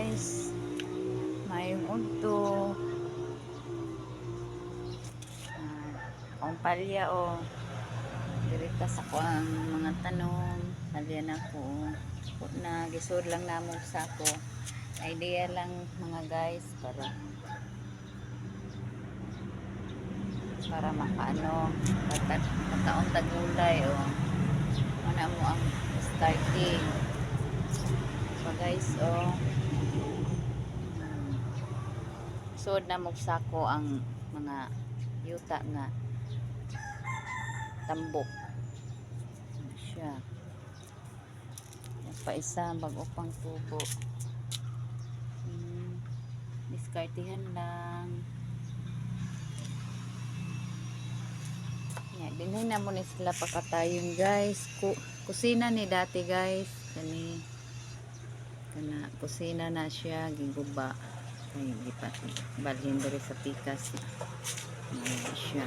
guys. Mayong udto. Ang palya o. Dirita sa ko ang mga tanong. Palya na ko. Na gisod lang namong sako. Idea lang mga guys para makaano mataong tagulay o ano mo ang starting. So guys sud na mo sako ang mga yuta nga tambok siya pa isa bago pang tubo. Diskartihan lang ya, dinhay na mo ni sila pakatayon guys. Kusina ni dati guys, kani kana kusina na siya giguba ay gipat balhin diri sa pikas siya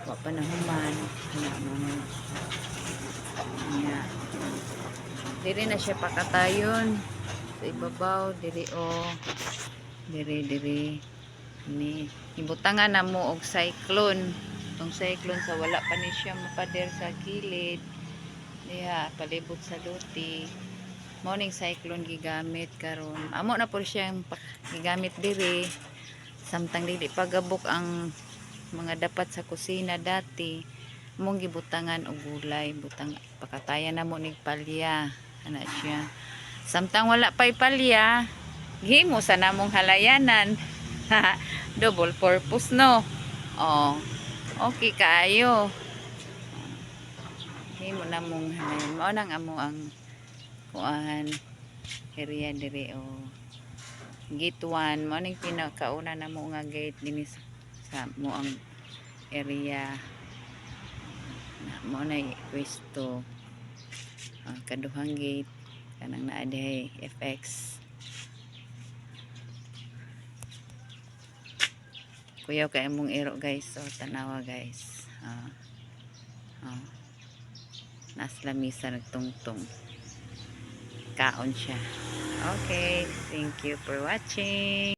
wa pa nahuman na mga niya diri na siya pakatayon sa ibabaw diri diri ni ibutangan na mo og cyclone. Itong cyclone sa wala pa ni siya mapader sa kilid diha palibot sa luti morning cyclone gigamit karon amo na po siyang gigamit diri samtang dili pagabok ang mga dapat sa kusina dati mong gibutangan og gulay butang pakatayan na mo nig palya ana siya samtang wala pay palya gihimo sa namong halayanan. Double purpose no. Okay kaayo himo na mong halayan mao nang amo ang kuan area dire gate 1 mo ning pinakauna na mo nga gate dinhi sa mo ang area na mo na pwesto kaduhang gate kanang naa dihay FX kuyaw kay mong iro guys tanawa guys nas lamisa nagtungtong kaon siya. Okay, thank you for watching.